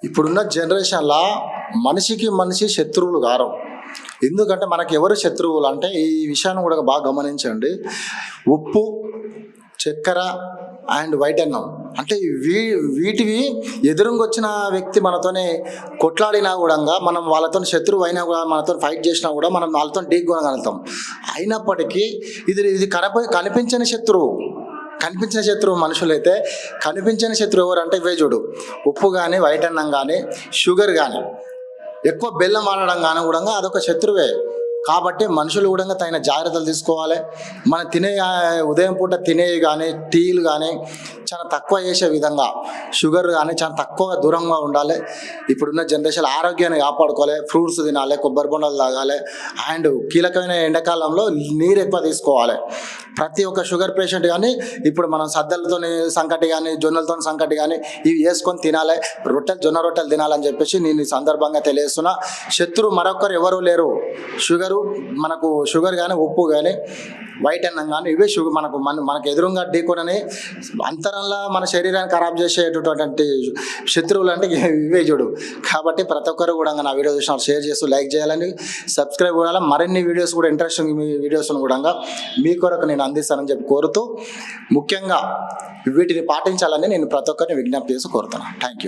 ఇప్పుడున్న జనరేషన్లో మనిషికి మనిషి శత్రువులు గారు. ఎందుకంటే మనకు ఎవరు శత్రువులు అంటే ఈ విషయాన్ని కూడా బాగా గమనించండి. ఉప్పు, చక్కెర అండ్ వైట్ అన్నం అంటే వీటివి ఎదురుగా వచ్చిన వ్యక్తి మనతోనే కొట్లాడినా కూడా, మనం వాళ్ళతో శత్రువు అయినా కూడా, మనతో ఫైట్ చేసినా కూడా మనం వాళ్ళతో ఢీకొనగలుగుతాం. అయినప్పటికీ ఇది కనిపించని శత్రువు. కనిపించిన శత్రువు మనుషులైతే, కనిపించని శత్రువు ఎవరు అంటే ఇవే చూడు. ఉప్పు కానీ, వైట్ అన్నం కానీ, షుగర్ కానీ, ఎక్కువ బెల్లం వాడడం కానీ కూడా అదొక శత్రువే. కాబట్టి మనుషులు కూడా తగిన జాగ్రత్తలు తీసుకోవాలి. మనం ఉదయం పూట తినేవి కానీ, టీలు కానీ చాలా తక్కువ చేసే విధంగా, షుగర్ కానీ చాలా తక్కువ దూరంగా ఉండాలి. ఇప్పుడున్న జనరేషన్ ఆరోగ్యాన్ని కాపాడుకోవాలి. ఫ్రూట్స్ తినాలి, కొబ్బరి బొండాలు తాగాలి. అండ్ కీలకమైన ఎండాకాలంలో నీరు ఎక్కువ తీసుకోవాలి. ప్రతి ఒక్క షుగర్ పేషెంట్ కానీ ఇప్పుడు మనం సద్దలతో సంకటి కానీ, జొన్నలతో సంకటి కానీ ఇవి వేసుకొని తినాలి. జొన్న రొట్టెలు తినాలని చెప్పేసి నేను ఈ సందర్భంగా తెలియజేస్తున్నా. శత్రువు మరొకరు ఎవరు లేరు. మనకు షుగర్ కానీ, ఉప్పు కానీ, వైట్ అన్నం కానీ ఇవే మనకు ఎదురుగా ఢీకొనని అంతరంలో మన శరీరాన్ని ఖరాబ్ చేసేటటువంటి శత్రువులు అంటే ఇవే చూడు. కాబట్టి ప్రతి ఒక్కరు కూడా నా వీడియో చూసిన షేర్ చేస్తూ లైక్ చేయాలని, సబ్స్క్రైబ్ కూడా. మరిన్ని వీడియోస్ కూడా ఇంట్రెస్టింగ్ వీడియోస్ను కూడా మీ కొరకు నేను అందిస్తానని చెప్పి కోరుతూ, ముఖ్యంగా వీటిని పాటించాలని నేను ప్రతి ఒక్కరిని విజ్ఞప్తి చేసి కోరుతున్నాను. Thank you.